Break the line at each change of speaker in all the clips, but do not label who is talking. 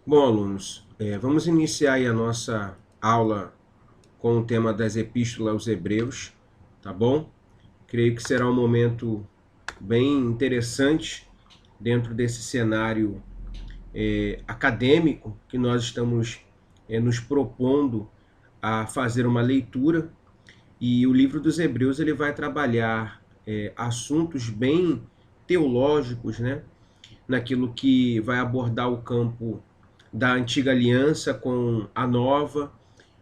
Bom, alunos, vamos iniciar aí a nossa aula com o tema das epístolas aos Hebreus, tá bom? Creio que será um momento bem interessante dentro desse cenário acadêmico que nós estamos nos propondo a fazer uma leitura. E o livro dos Hebreus ele vai trabalhar assuntos bem teológicos, né? Naquilo que vai abordar o campo da antiga aliança com a nova.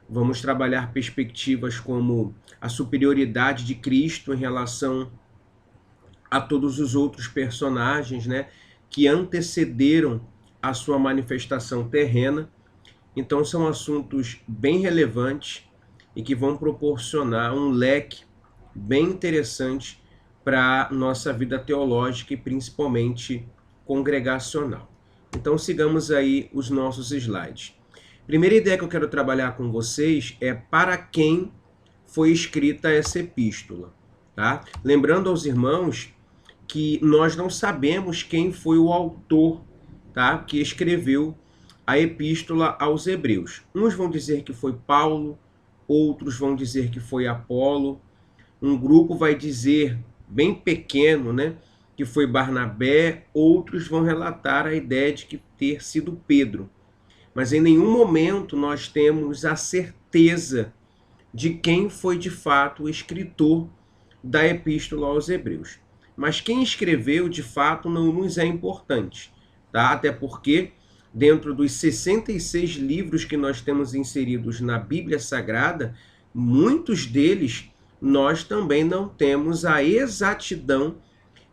Vamos trabalhar perspectivas como a superioridade de Cristo em relação a todos os outros personagens, né, que antecederam a sua manifestação terrena. Então são assuntos bem relevantes e que vão proporcionar um leque bem interessante para a nossa vida teológica e principalmente congregacional. Então sigamos aí os nossos slides. Primeira ideia que eu quero trabalhar com vocês é para quem foi escrita essa epístola, tá? Lembrando aos irmãos que nós não sabemos quem foi o autor, tá? Que escreveu a epístola aos Hebreus. Uns vão dizer que foi Paulo, outros vão dizer que foi Apolo, um grupo vai dizer, bem pequeno, né, que foi Barnabé, outros vão relatar a ideia de que ter sido Pedro. Mas em nenhum momento nós temos a certeza de quem foi de fato o escritor da epístola aos Hebreus. Mas quem escreveu, de fato, não nos é importante, tá? Até porque dentro dos 66 livros que nós temos inseridos na Bíblia Sagrada, muitos deles nós também não temos a exatidão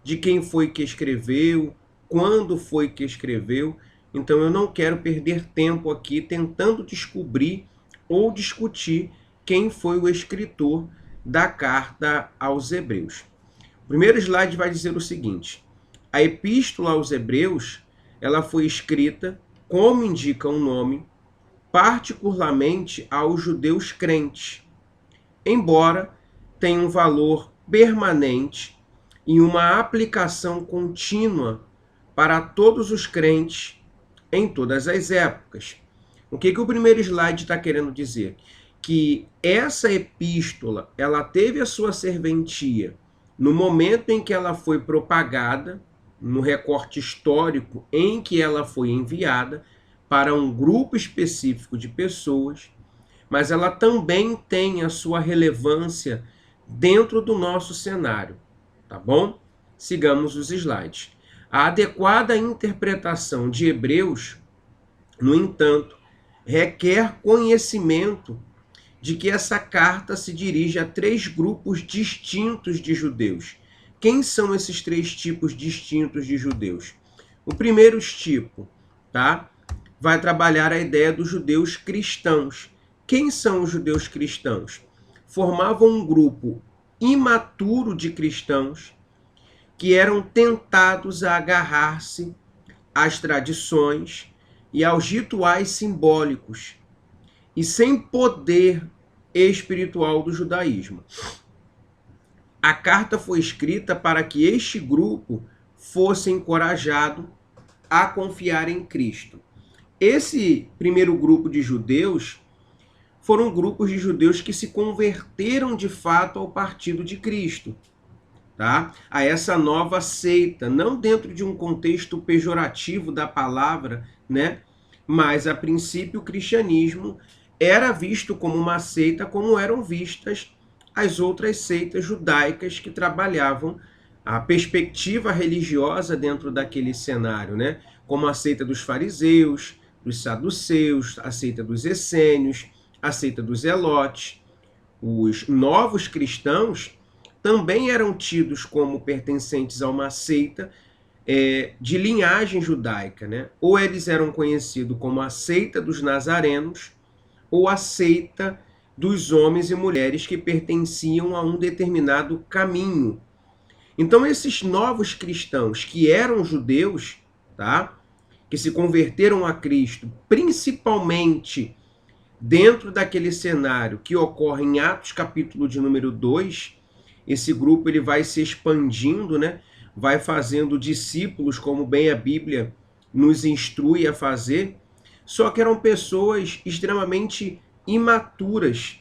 de quem foi que escreveu, quando foi que escreveu. Então eu não quero perder tempo aqui tentando descobrir ou discutir quem foi o escritor da carta aos Hebreus. O primeiro slide vai dizer o seguinte: a epístola aos Hebreus, ela foi escrita, como indica o nome, particularmente aos judeus crentes, embora tenha um valor permanente e uma aplicação contínua para todos os crentes em todas as épocas. O que o primeiro slide está querendo dizer? Que essa epístola, ela teve a sua serventia no momento em que ela foi propagada, no recorte histórico em que ela foi enviada para um grupo específico de pessoas, mas ela também tem a sua relevância dentro do nosso cenário, tá bom? Sigamos os slides. A adequada interpretação de Hebreus, no entanto, requer conhecimento de que essa carta se dirige a três grupos distintos de judeus. Quem são esses três tipos distintos de judeus? O primeiro tipo, tá? Vai trabalhar a ideia dos judeus cristãos. Quem são os judeus cristãos? Formavam um grupo imaturo de cristãos que eram tentados a agarrar-se às tradições e aos rituais simbólicos e sem poder espiritual do judaísmo. A carta foi escrita para que este grupo fosse encorajado a confiar em Cristo. Esse primeiro grupo de judeus foram grupos de judeus que se converteram de fato ao partido de Cristo, tá? A essa nova seita, não dentro de um contexto pejorativo da palavra, né? Mas a princípio o cristianismo era visto como uma seita, como eram vistas as outras seitas judaicas que trabalhavam a perspectiva religiosa dentro daquele cenário, né? Como a seita dos fariseus, dos saduceus, a seita dos essênios, a seita dos zelotes. Os novos cristãos também eram tidos como pertencentes a uma seita de linhagem judaica, né? Ou eles eram conhecidos como a seita dos nazarenos, ou a seita dos homens e mulheres que pertenciam a um determinado caminho. Então esses novos cristãos que eram judeus, tá? Que se converteram a Cristo, principalmente dentro daquele cenário que ocorre em Atos capítulo de número 2, esse grupo ele vai se expandindo, né? Vai fazendo discípulos, como bem a Bíblia nos instrui a fazer. só que eram pessoas extremamente imaturas,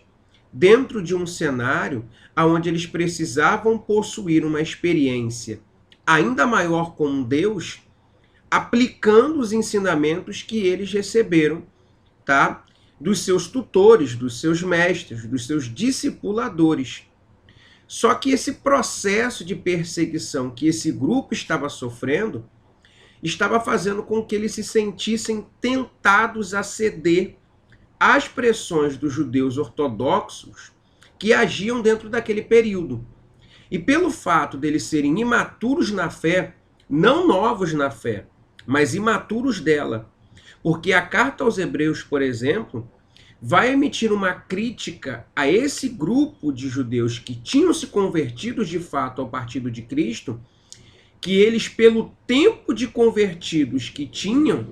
dentro de um cenário onde eles precisavam possuir uma experiência ainda maior com Deus, aplicando os ensinamentos que eles receberam, tá? Dos seus tutores, dos seus mestres, dos seus discipuladores. Só que esse processo de perseguição que esse grupo estava sofrendo estava fazendo com que eles se sentissem tentados a ceder às pressões dos judeus ortodoxos que agiam dentro daquele período. E pelo fato deles serem imaturos na fé, não novos na fé, mas imaturos dela, porque a carta aos Hebreus, por exemplo, vai emitir uma crítica a esse grupo de judeus que tinham se convertido de fato ao partido de Cristo, que eles, pelo tempo de convertidos que tinham,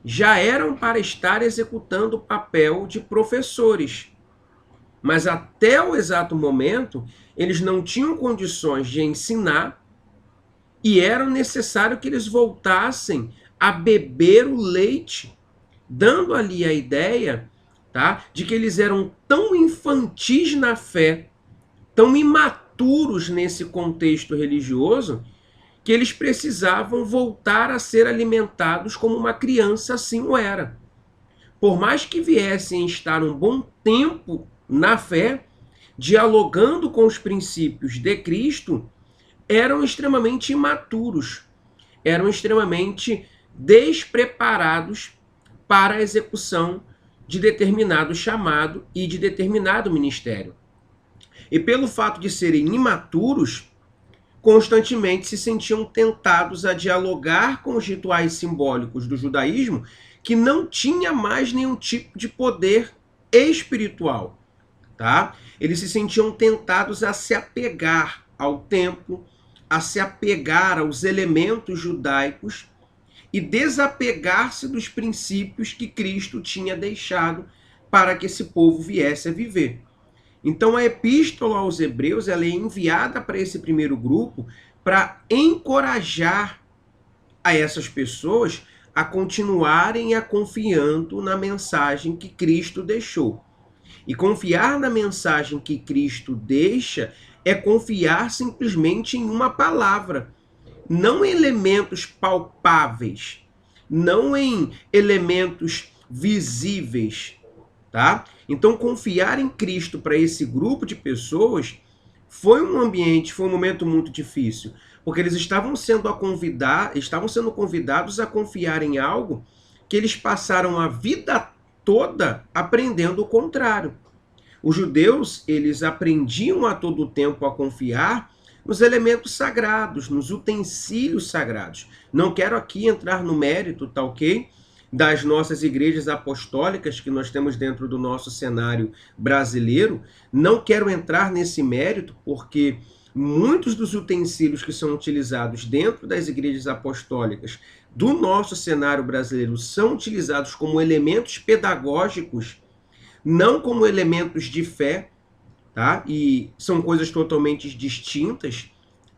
já eram para estar executando o papel de professores. Mas até o exato momento, eles não tinham condições de ensinar e era necessário que eles voltassem a beber o leite, dando ali a ideia, tá, de que eles eram tão infantis na fé, tão imaturos nesse contexto religioso, que eles precisavam voltar a ser alimentados como uma criança assim o era. Por mais que viessem estar um bom tempo na fé, dialogando com os princípios de Cristo, eram extremamente imaturos, eram extremamente despreparados para a execução de determinado chamado e de determinado ministério. E pelo fato de serem imaturos, constantemente se sentiam tentados a dialogar com os rituais simbólicos do judaísmo, que não tinha mais nenhum tipo de poder espiritual, tá? Eles se sentiam tentados a se apegar ao templo, a se apegar aos elementos judaicos e desapegar-se dos princípios que Cristo tinha deixado para que esse povo viesse a viver. Então a epístola aos Hebreus ela é enviada para esse primeiro grupo para encorajar a essas pessoas a continuarem confiando na mensagem que Cristo deixou. E confiar na mensagem que Cristo deixa é confiar simplesmente em uma palavra, não em elementos palpáveis, não em elementos visíveis, tá? Então confiar em Cristo para esse grupo de pessoas foi um momento muito difícil, porque eles estavam sendo convidados a confiar em algo que eles passaram a vida toda aprendendo o contrário. Os judeus, eles aprendiam a todo tempo a confiar nos elementos sagrados, nos utensílios sagrados. Não quero aqui entrar no mérito, tá ok? Das nossas igrejas apostólicas que nós temos dentro do nosso cenário brasileiro. Não quero entrar nesse mérito, porque muitos dos utensílios que são utilizados dentro das igrejas apostólicas do nosso cenário brasileiro são utilizados como elementos pedagógicos, não como elementos de fé, tá? E são coisas totalmente distintas,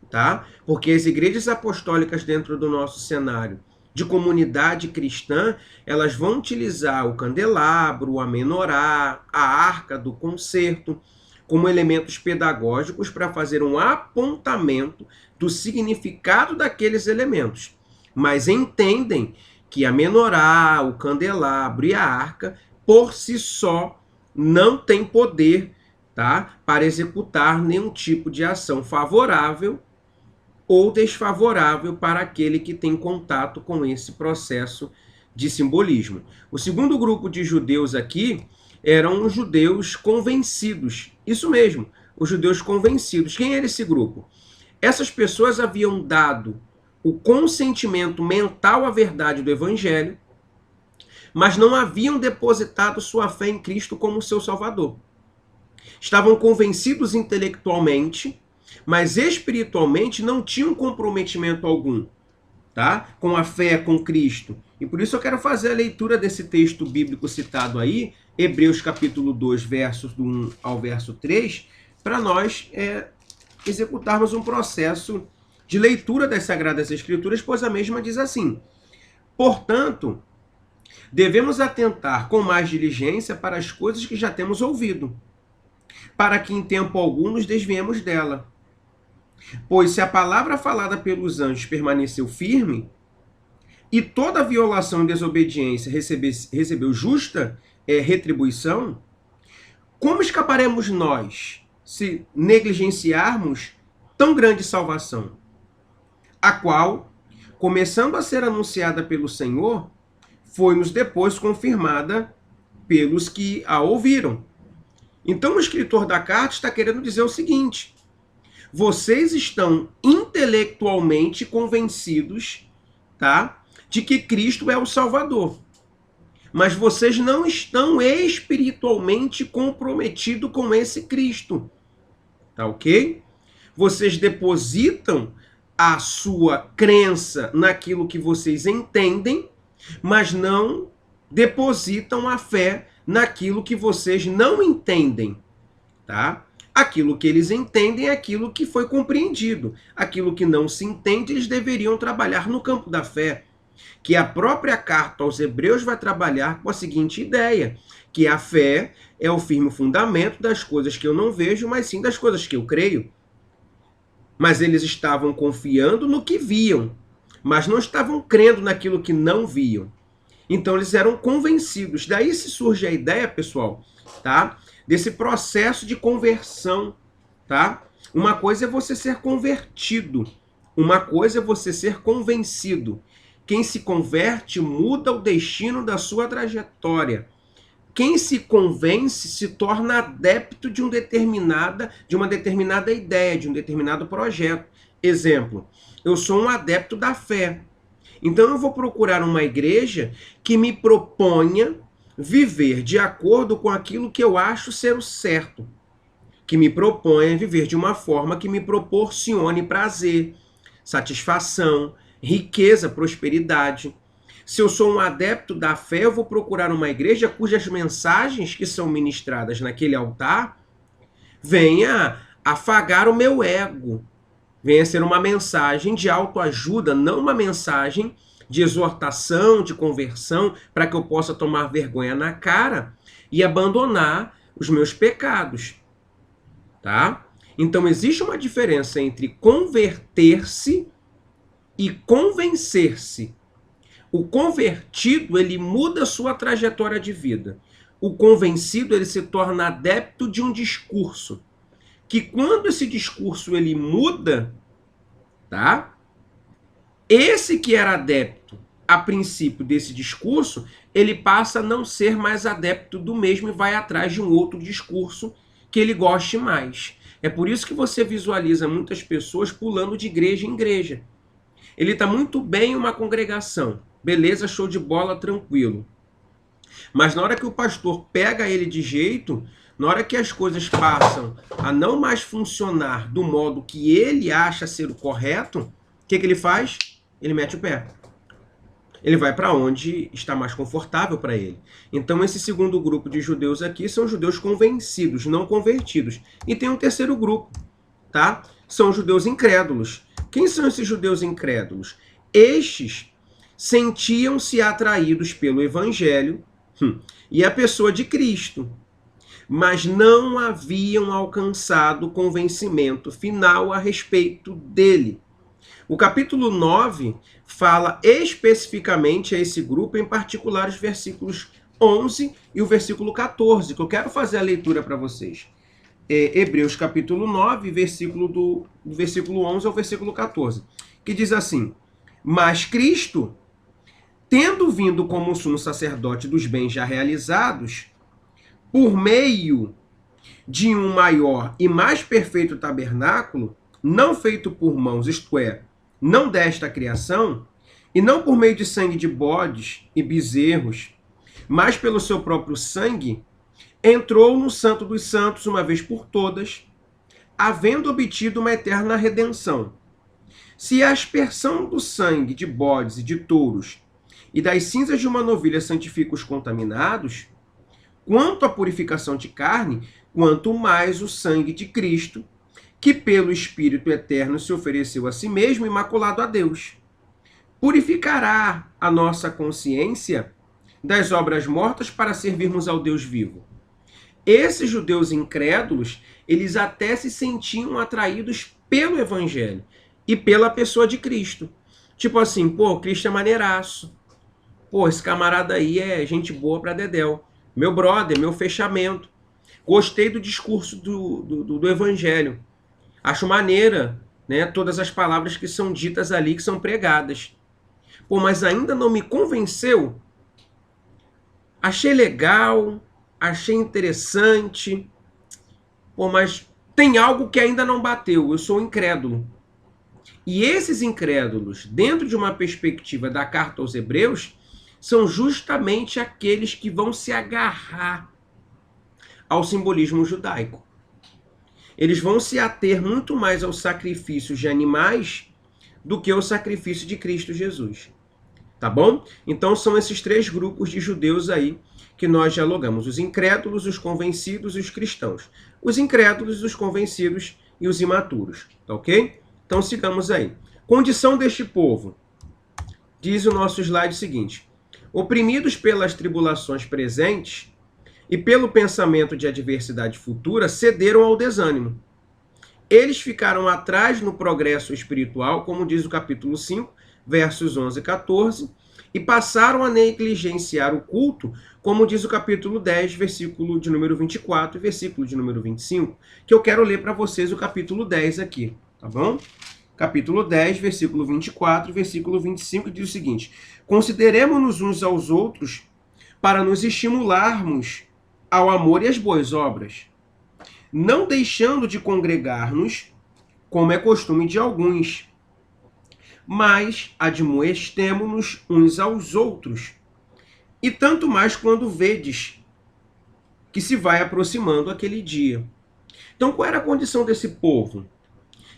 tá? Porque as igrejas apostólicas dentro do nosso cenário de comunidade cristã, elas vão utilizar o candelabro, a menorá, a arca do concerto, como elementos pedagógicos para fazer um apontamento do significado daqueles elementos. Mas entendem que a menorá, o candelabro e a arca, por si só, não tem poder, tá, para executar nenhum tipo de ação favorável ou desfavorável para aquele que tem contato com esse processo de simbolismo. O segundo grupo de judeus aqui eram os judeus convencidos. Isso mesmo, os judeus convencidos. Quem era esse grupo? Essas pessoas haviam dado o consentimento mental à verdade do evangelho, mas não haviam depositado sua fé em Cristo como seu Salvador. Estavam convencidos intelectualmente, mas espiritualmente não tinham comprometimento algum, tá? Com a fé, com Cristo. E por isso eu quero fazer a leitura desse texto bíblico citado aí, Hebreus capítulo 2, versos do 1 ao verso 3, para nós executarmos um processo de leitura das Sagradas Escrituras, pois a mesma diz assim: portanto, devemos atentar com mais diligência para as coisas que já temos ouvido, para que em tempo algum nos desviemos dela. Pois se a palavra falada pelos anjos permaneceu firme, e toda violação e desobediência recebeu justa retribuição, como escaparemos nós se negligenciarmos tão grande salvação, a qual, começando a ser anunciada pelo Senhor, foi-nos depois confirmada pelos que a ouviram? Então o escritor da carta está querendo dizer o seguinte: vocês estão intelectualmente convencidos, tá, de que Cristo é o Salvador, mas vocês não estão espiritualmente comprometidos com esse Cristo, tá ok? Vocês depositam a sua crença naquilo que vocês entendem, mas não depositam a fé naquilo que vocês não entendem, tá? Aquilo que eles entendem é aquilo que foi compreendido. Aquilo que não se entende, eles deveriam trabalhar no campo da fé. Que a própria carta aos Hebreus vai trabalhar com a seguinte ideia, que a fé é o firme fundamento das coisas que eu não vejo, mas sim das coisas que eu creio. Mas eles estavam confiando no que viam, mas não estavam crendo naquilo que não viam. Então eles eram convencidos. Daí se surge a ideia, pessoal, tá? Desse processo de conversão, tá? Uma coisa é você ser convertido, uma coisa é você ser convencido. Quem se converte muda o destino da sua trajetória. Quem se convence se torna adepto de uma determinada ideia, de um determinado projeto. Exemplo, eu sou um adepto da fé. Então eu vou procurar uma igreja que me proponha viver de acordo com aquilo que eu acho ser o certo. Que me proponha viver de uma forma que me proporcione prazer, satisfação, riqueza, prosperidade. Se eu sou um adepto da fé, eu vou procurar uma igreja cujas mensagens que são ministradas naquele altar venha afagar o meu ego, venha ser uma mensagem de autoajuda, não uma mensagem de exortação, de conversão, para que eu possa tomar vergonha na cara e abandonar os meus pecados, tá? Então existe uma diferença entre converter-se e convencer-se. O convertido, ele muda a sua trajetória de vida. O convencido, ele se torna adepto de um discurso. Que quando esse discurso ele muda, tá? Esse que era adepto a princípio desse discurso, ele passa a não ser mais adepto do mesmo e vai atrás de um outro discurso que ele goste mais. É por isso que você visualiza muitas pessoas pulando de igreja em igreja. Ele está muito bem em uma congregação. Beleza, show de bola, tranquilo. Mas na hora que o pastor pega ele de jeito, na hora que as coisas passam a não mais funcionar do modo que ele acha ser o correto, o que ele faz? Ele mete o pé. Ele vai para onde está mais confortável para ele. Então esse segundo grupo de judeus aqui são judeus convencidos, não convertidos. E tem um terceiro grupo, tá? São judeus incrédulos. Quem são esses judeus incrédulos? Estes sentiam-se atraídos pelo Evangelho e a pessoa de Cristo, mas não haviam alcançado o convencimento final a respeito dele. O capítulo 9 fala especificamente a esse grupo, em particular os versículos 11 e o versículo 14, que eu quero fazer a leitura para vocês. Hebreus capítulo 9, do versículo 11 ao versículo 14, que diz assim: mas Cristo, tendo vindo como sumo sacerdote dos bens já realizados, por meio de um maior e mais perfeito tabernáculo, não feito por mãos, isto é, não desta criação, e não por meio de sangue de bodes e bezerros, mas pelo seu próprio sangue, entrou no Santo dos Santos uma vez por todas, havendo obtido uma eterna redenção. Se a aspersão do sangue de bodes e de touros e das cinzas de uma novilha santifica os contaminados, quanto à purificação de carne, quanto mais o sangue de Cristo, que pelo Espírito Eterno se ofereceu a si mesmo, imaculado a Deus, purificará a nossa consciência das obras mortas para servirmos ao Deus vivo. Esses judeus incrédulos, eles até se sentiam atraídos pelo evangelho e pela pessoa de Cristo. Tipo assim, pô, Cristo é maneiraço. Pô, esse camarada aí é gente boa pra dedéu. Meu brother, meu fechamento. Gostei do discurso do evangelho. Acho maneira, né, todas as palavras que são ditas ali, que são pregadas. Pô, mas ainda não me convenceu. Achei legal, achei interessante. Pô, mas tem algo que ainda não bateu. Eu sou incrédulo. E esses incrédulos, dentro de uma perspectiva da carta aos Hebreus, são justamente aqueles que vão se agarrar ao simbolismo judaico. Eles vão se ater muito mais aos sacrifícios de animais do que ao sacrifício de Cristo Jesus. Tá bom? Então são esses três grupos de judeus aí que nós dialogamos: os incrédulos, os convencidos e os cristãos. Os incrédulos, os convencidos e os imaturos. Tá ok? Então sigamos aí. Condição deste povo. Diz o nosso slide seguinte: oprimidos pelas tribulações presentes e pelo pensamento de adversidade futura, cederam ao desânimo. Eles ficaram atrás no progresso espiritual, como diz o capítulo 5, versos 11 e 14, e passaram a negligenciar o culto, como diz o capítulo 10, versículo de número 24 e versículo de número 25, que eu quero ler para vocês o capítulo 10 aqui, tá bom? Capítulo 10, versículo 24 e versículo 25, diz o seguinte: consideremos-nos uns aos outros para nos estimularmos ao amor e às boas obras, não deixando de congregar-nos, como é costume de alguns, mas admoestemo-nos uns aos outros, e tanto mais quando vedes que se vai aproximando aquele dia. Então, qual era a condição desse povo?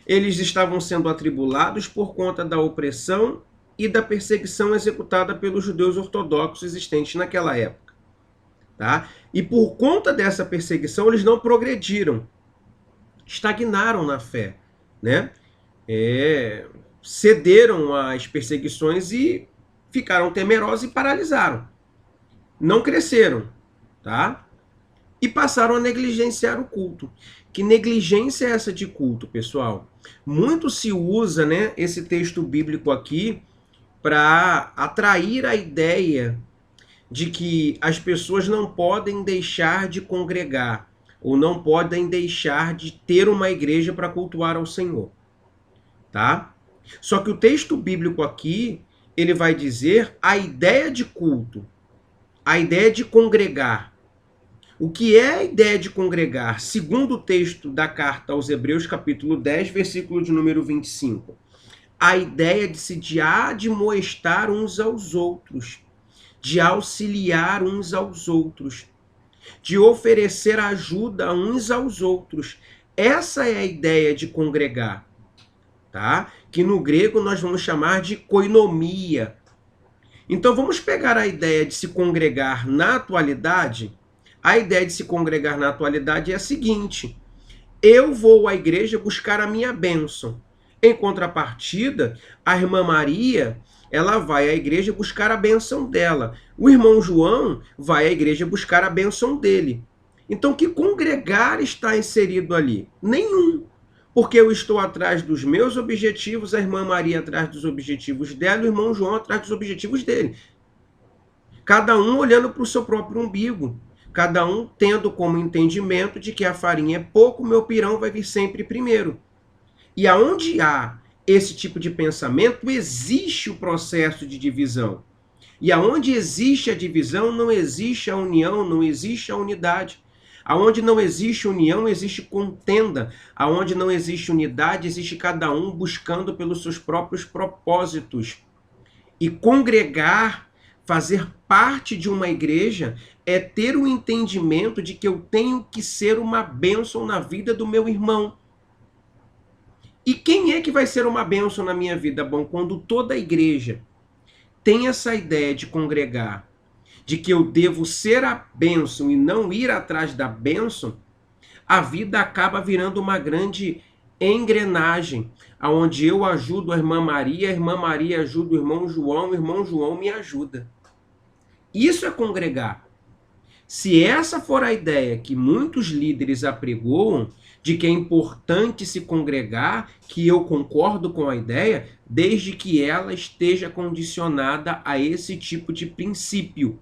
Eles estavam sendo atribulados por conta da opressão e da perseguição executada pelos judeus ortodoxos existentes naquela época. Tá? E por conta dessa perseguição, eles não progrediram, estagnaram na fé, né? Cederam às perseguições e ficaram temerosos e paralisaram. Não cresceram, tá? E passaram a negligenciar o culto. Que negligência é essa de culto, pessoal? Muito se usa, né, esse texto bíblico aqui para atrair a ideia de que as pessoas não podem deixar de congregar ou não podem deixar de ter uma igreja para cultuar ao Senhor, tá? Só que o texto bíblico aqui, ele vai dizer a ideia de culto, a ideia de congregar. O que é a ideia de congregar? Segundo o texto da carta aos Hebreus, capítulo 10, versículo de número 25. A ideia de se admoestar uns aos outros, de auxiliar uns aos outros, de oferecer ajuda uns aos outros. Essa é a ideia de congregar, tá? Que no grego nós vamos chamar de koinomia. Então vamos pegar a ideia de se congregar na atualidade. A ideia de se congregar na atualidade é a seguinte: eu vou à igreja buscar a minha bênção. Em contrapartida, a irmã Maria, ela vai à igreja buscar a bênção dela. O irmão João vai à igreja buscar a bênção dele. Então, que congregar está inserido ali? Nenhum. Porque eu estou atrás dos meus objetivos, a irmã Maria atrás dos objetivos dela, o irmão João atrás dos objetivos dele. Cada um olhando para o seu próprio umbigo. Cada um tendo como entendimento de que a farinha é pouco, meu pirão vai vir sempre primeiro. E aonde há esse tipo de pensamento, existe o processo de divisão. E aonde existe a divisão, não existe a união, não existe a unidade. Aonde não existe união, existe contenda. Aonde não existe unidade, existe cada um buscando pelos seus próprios propósitos. E congregar, fazer parte de uma igreja, é ter o entendimento de que eu tenho que ser uma bênção na vida do meu irmão. E quem é que vai ser uma bênção na minha vida? Bom, quando toda a igreja tem essa ideia de congregar, de que eu devo ser a bênção e não ir atrás da bênção, a vida acaba virando uma grande engrenagem, onde eu ajudo a irmã Maria ajuda o irmão João me ajuda. Isso é congregar. Se essa for a ideia que muitos líderes apregoam, de que é importante se congregar, que eu concordo com a ideia, desde que ela esteja condicionada a esse tipo de princípio,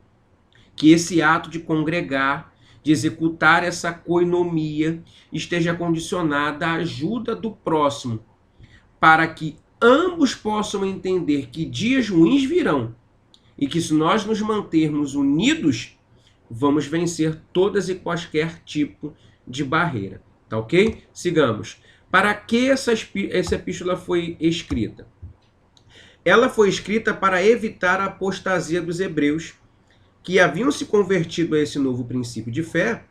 que esse ato de congregar, de executar essa coinomia, esteja condicionada à ajuda do próximo, para que ambos possam entender que dias ruins virão e que se nós nos mantermos unidos, vamos vencer todas e quaisquer tipo de barreira. Tá ok? Sigamos. Para que essa epístola foi escrita? Ela foi escrita para evitar a apostasia dos hebreus, que haviam se convertido a esse novo princípio de fé,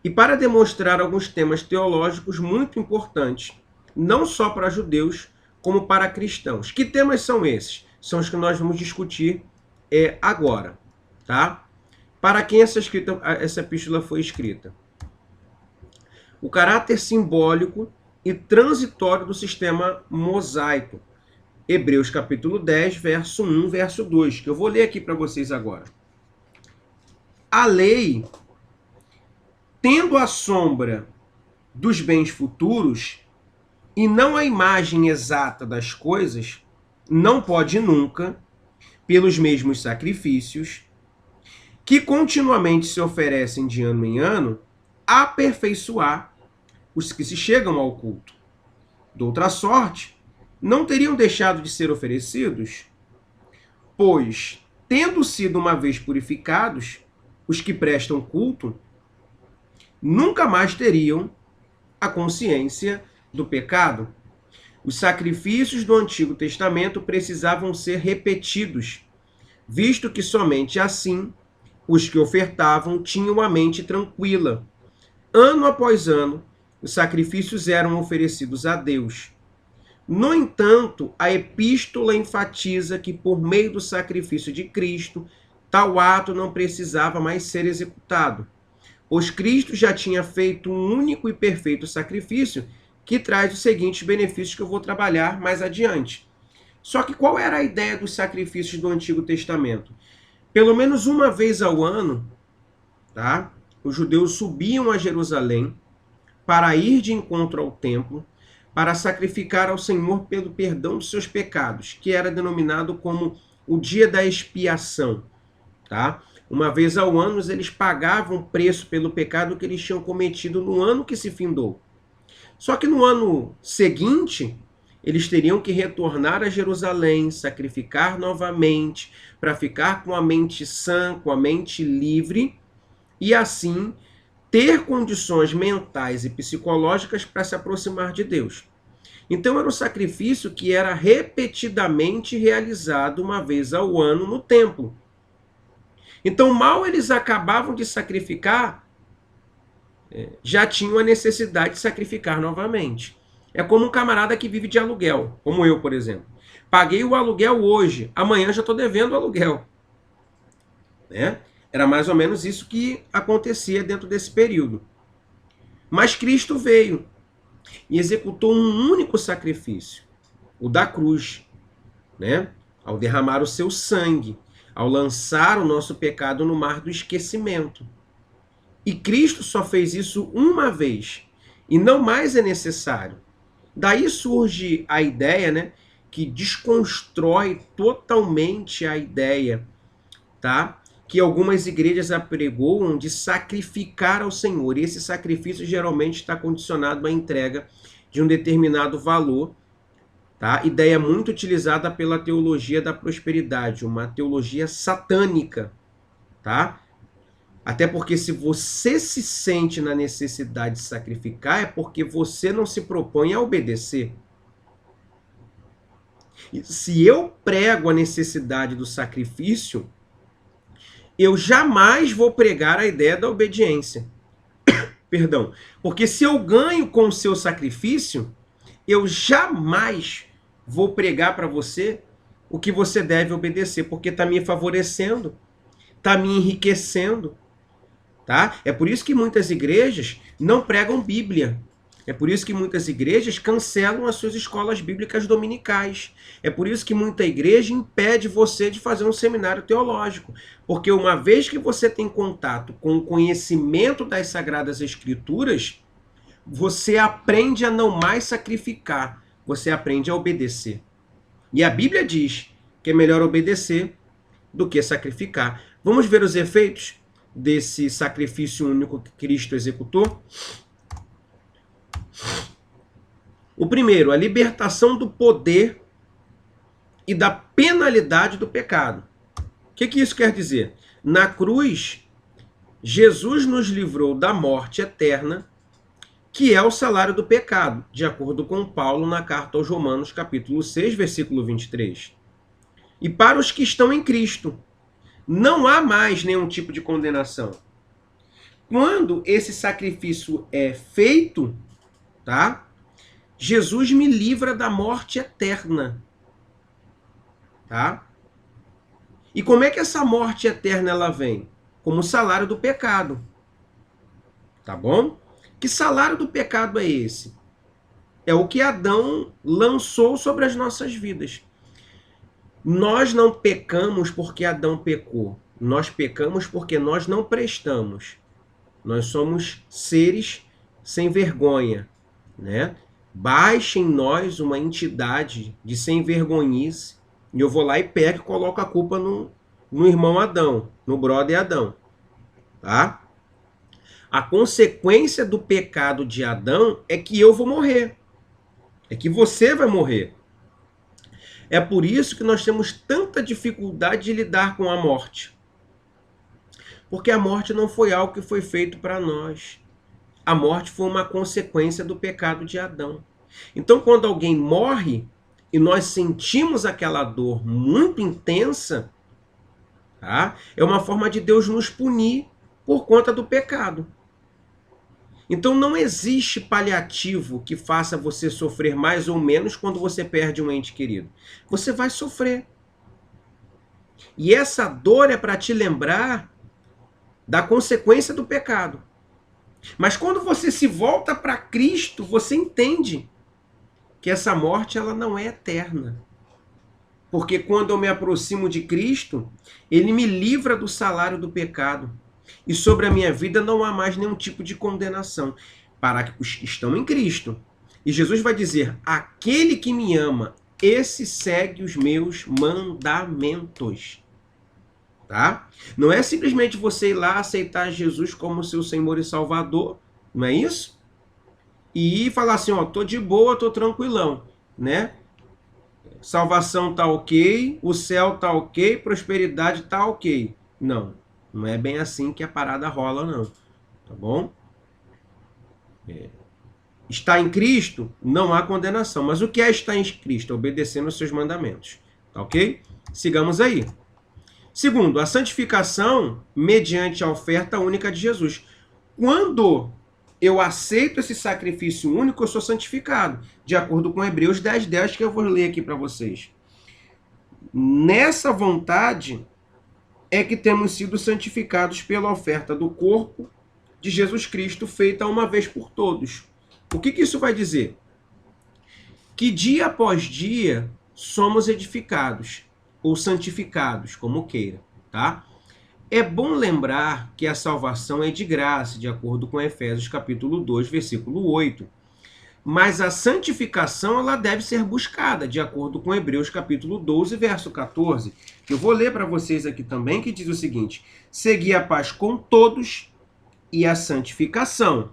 e para demonstrar alguns temas teológicos muito importantes, não só para judeus, como para cristãos. Que temas são esses? São os que nós vamos discutir agora. Tá? Para quem essa epístola foi escrita? O caráter simbólico e transitório do sistema mosaico. Hebreus capítulo 10, verso 1, verso 2, que eu vou ler aqui para vocês agora. A lei, tendo a sombra dos bens futuros e não a imagem exata das coisas, não pode nunca, pelos mesmos sacrifícios, que continuamente se oferecem de ano em ano, aperfeiçoar os que se chegam ao culto. De outra sorte, não teriam deixado de ser oferecidos, pois, tendo sido uma vez purificados, os que prestam culto nunca mais teriam a consciência do pecado. Os sacrifícios do Antigo Testamento precisavam ser repetidos, visto que somente assim os que ofertavam tinham a mente tranquila. Ano após ano, os sacrifícios eram oferecidos a Deus. No entanto, a epístola enfatiza que, por meio do sacrifício de Cristo, tal ato não precisava mais ser executado, pois Cristo já tinha feito um único e perfeito sacrifício que traz os seguintes benefícios que eu vou trabalhar mais adiante. Só que qual era a ideia dos sacrifícios do Antigo Testamento? Pelo menos uma vez ao ano, tá? Os judeus subiam a Jerusalém para ir de encontro ao templo, para sacrificar ao Senhor pelo perdão dos seus pecados, que era denominado como o dia da expiação. Tá? Uma vez ao ano, eles pagavam o preço pelo pecado que eles tinham cometido no ano que se findou. Só que no ano seguinte, eles teriam que retornar a Jerusalém, sacrificar novamente, para ficar com a mente sã, com a mente livre, e assim ter condições mentais e psicológicas para se aproximar de Deus. Então era um sacrifício que era repetidamente realizado uma vez ao ano no templo. Então, mal eles acabavam de sacrificar, já tinham a necessidade de sacrificar novamente. É como um camarada que vive de aluguel, como eu, por exemplo. Paguei o aluguel hoje, amanhã já estou devendo o aluguel. Né? Era mais ou menos isso que acontecia dentro desse período. Mas Cristo veio e executou um único sacrifício, o da cruz, né? Ao derramar o seu sangue, ao lançar o nosso pecado no mar do esquecimento. E Cristo só fez isso uma vez, e não mais é necessário. Daí surge a ideia, né, que desconstrói totalmente a ideia, tá? Que algumas igrejas apregoam de sacrificar ao Senhor. E esse sacrifício geralmente está condicionado à entrega de um determinado valor. Tá? Ideia muito utilizada pela teologia da prosperidade, uma teologia satânica. Tá? Até porque se você se sente na necessidade de sacrificar, é porque você não se propõe a obedecer. E se eu prego a necessidade do sacrifício, eu jamais vou pregar a ideia da obediência. Perdão. Porque se eu ganho com o seu sacrifício, eu jamais vou pregar para você o que você deve obedecer, porque está me favorecendo, está me enriquecendo. Tá? É por isso que muitas igrejas não pregam Bíblia. É por isso que muitas igrejas cancelam as suas escolas bíblicas dominicais. É por isso que muita igreja impede você de fazer um seminário teológico. Porque uma vez que você tem contato com o conhecimento das Sagradas Escrituras, você aprende a não mais sacrificar, você aprende a obedecer. E a Bíblia diz que é melhor obedecer do que sacrificar. Vamos ver os efeitos desse sacrifício único que Cristo executou? O primeiro, a libertação do poder e da penalidade do pecado. O que isso quer dizer? Na cruz, Jesus nos livrou da morte eterna, que é o salário do pecado, de acordo com Paulo na carta aos Romanos, capítulo 6, versículo 23. E para os que estão em Cristo, não há mais nenhum tipo de condenação. Quando esse sacrifício é feito, tá? Jesus me livra da morte eterna. Tá? E como é que essa morte eterna ela vem? Como salário do pecado. Tá bom? Que salário do pecado é esse? É o que Adão lançou sobre as nossas vidas. Nós não pecamos porque Adão pecou. Nós pecamos porque nós não prestamos. Nós somos seres sem vergonha, né? Baixa em nós uma entidade de sem vergonhice, e eu vou lá e pego e coloco a culpa no irmão Adão, no brother Adão, tá? A consequência do pecado de Adão é que eu vou morrer, é que você vai morrer. É por isso que nós temos tanta dificuldade de lidar com a morte. Porque a morte não foi algo que foi feito para nós. A morte foi uma consequência do pecado de Adão. Então, quando alguém morre e nós sentimos aquela dor muito intensa, tá? É uma forma de Deus nos punir por conta do pecado. Então, não existe paliativo que faça você sofrer mais ou menos quando você perde um ente querido. Você vai sofrer. E essa dor é para te lembrar da consequência do pecado. Mas quando você se volta para Cristo, você entende que essa morte ela não é eterna. Porque quando eu me aproximo de Cristo, Ele me livra do salário do pecado. E sobre a minha vida não há mais nenhum tipo de condenação para os que estão em Cristo. E Jesus vai dizer, aquele que me ama, esse segue os meus mandamentos. Tá? Não é simplesmente você ir lá aceitar Jesus como seu Senhor e Salvador, não é isso? E falar assim, ó, tô de boa, tô tranquilão, né? Salvação tá ok, o céu tá ok, prosperidade tá ok. Não, não é bem assim que a parada rola, não. Tá bom? Está em Cristo, não há condenação. Mas o que é estar em Cristo? Obedecendo os seus mandamentos. Tá ok? Sigamos aí. Segundo, a santificação mediante a oferta única de Jesus. Quando eu aceito esse sacrifício único, eu sou santificado, de acordo com Hebreus 10:10, que eu vou ler aqui para vocês. Nessa vontade é que temos sido santificados pela oferta do corpo de Jesus Cristo, feita uma vez por todos. O que isso vai dizer? Que dia após dia somos edificados, ou santificados, como queira, tá? É bom lembrar que a salvação é de graça, de acordo com Efésios capítulo 2, versículo 8. Mas a santificação ela deve ser buscada, de acordo com Hebreus capítulo 12, verso 14. Eu vou ler para vocês aqui também, que diz o seguinte: segui a paz com todos e a santificação.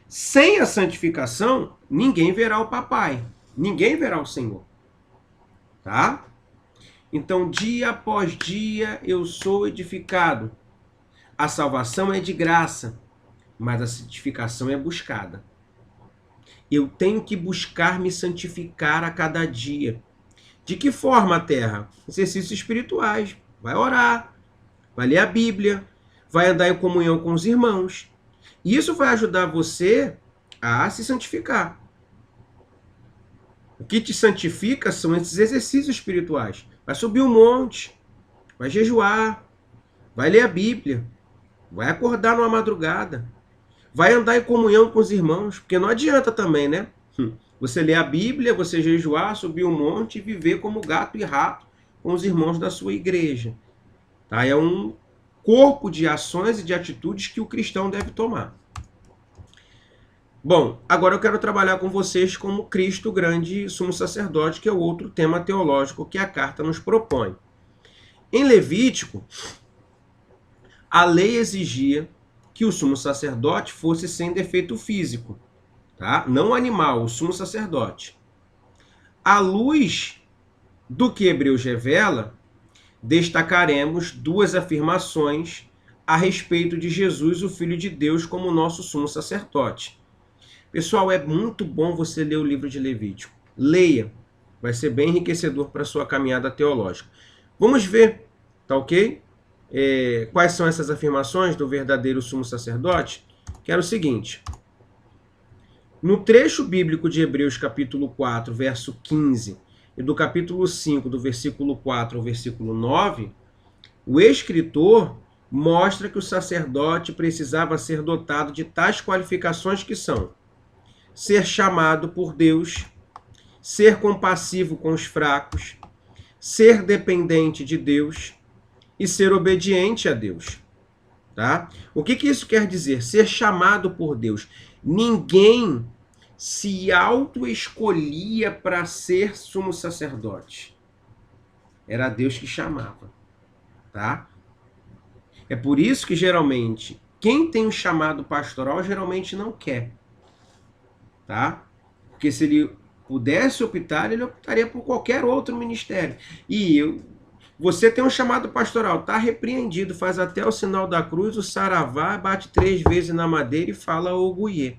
Sem a santificação, ninguém verá o papai, ninguém verá o Senhor. Tá? Então, dia após dia, eu sou edificado. A salvação é de graça, mas a santificação é buscada. Eu tenho que buscar me santificar a cada dia. De que forma, terra? Exercícios espirituais. Vai orar, vai ler a Bíblia, vai andar em comunhão com os irmãos. Isso vai ajudar você a se santificar. O que te santifica são esses exercícios espirituais. Vai subir um monte, vai jejuar, vai ler a Bíblia, vai acordar numa madrugada, vai andar em comunhão com os irmãos, porque não adianta também, né? Você ler a Bíblia, você jejuar, subir um monte e viver como gato e rato com os irmãos da sua igreja. Tá? É um corpo de ações e de atitudes que o cristão deve tomar. Bom, agora eu quero trabalhar com vocês como Cristo, grande sumo sacerdote, que é o outro tema teológico que a carta nos propõe. Em Levítico, a lei exigia que o sumo sacerdote fosse sem defeito físico, tá? Não animal, o sumo sacerdote. À luz do que Hebreus revela, destacaremos duas afirmações a respeito de Jesus, o Filho de Deus, como nosso sumo sacerdote. Pessoal, é muito bom você ler o livro de Levítico. Leia, vai ser bem enriquecedor para a sua caminhada teológica. Vamos ver, tá ok? Quais são essas afirmações do verdadeiro sumo sacerdote? Que era o seguinte: no trecho bíblico de Hebreus capítulo 4, verso 15, e do capítulo 5, do versículo 4 ao versículo 9, o escritor mostra que o sacerdote precisava ser dotado de tais qualificações que são: ser chamado por Deus, ser compassivo com os fracos, ser dependente de Deus e ser obediente a Deus. Tá? O que isso quer dizer? Ser chamado por Deus. Ninguém se auto-escolhia para ser sumo sacerdote. Era Deus que chamava. Tá? É por isso que, geralmente, quem tem um chamado pastoral, geralmente não quer. Tá? Porque se ele pudesse optar, ele optaria por qualquer outro ministério. Você tem um chamado pastoral, está repreendido, faz até o sinal da cruz, o saravá, bate 3 vezes na madeira e fala oguiê.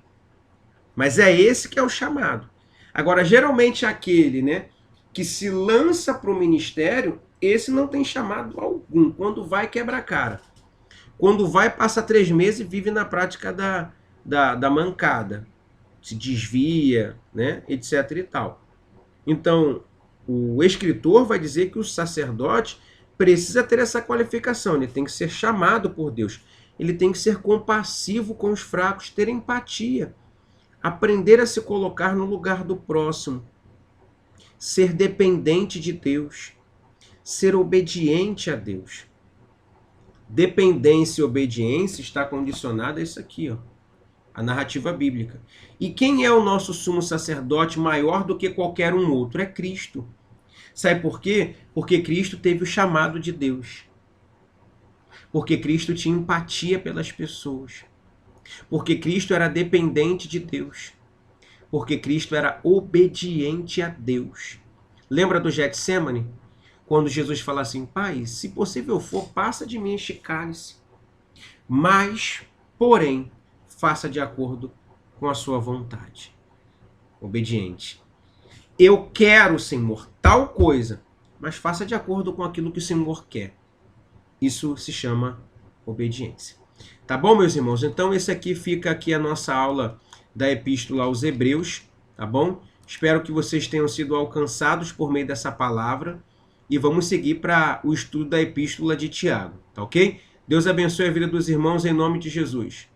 Mas é esse que é o chamado. Agora, geralmente aquele, né, que se lança para o ministério, esse não tem chamado algum. Quando vai, quebra a cara. Quando vai, passa 3 meses e vive na prática da mancada. Se desvia, né, etc e tal. Então, o escritor vai dizer que o sacerdote precisa ter essa qualificação, ele tem que ser chamado por Deus, ele tem que ser compassivo com os fracos, ter empatia, aprender a se colocar no lugar do próximo, ser dependente de Deus, ser obediente a Deus. Dependência e obediência está condicionada a isso aqui, ó, a narrativa bíblica. E quem é o nosso sumo sacerdote maior do que qualquer um outro? É Cristo. Sabe por quê? Porque Cristo teve o chamado de Deus. Porque Cristo tinha empatia pelas pessoas. Porque Cristo era dependente de Deus. Porque Cristo era obediente a Deus. Lembra do Getsemane? Quando Jesus fala assim: Pai, se possível for, passa de mim este cálice. Mas, porém, faça de acordo com a sua vontade. Obediente. Eu quero, Senhor, tal coisa, mas faça de acordo com aquilo que o Senhor quer. Isso se chama obediência. Tá bom, meus irmãos? Então, esse aqui fica aqui a nossa aula da Epístola aos Hebreus, tá bom? Espero que vocês tenham sido alcançados por meio dessa palavra e vamos seguir para o estudo da Epístola de Tiago, tá ok? Deus abençoe a vida dos irmãos em nome de Jesus.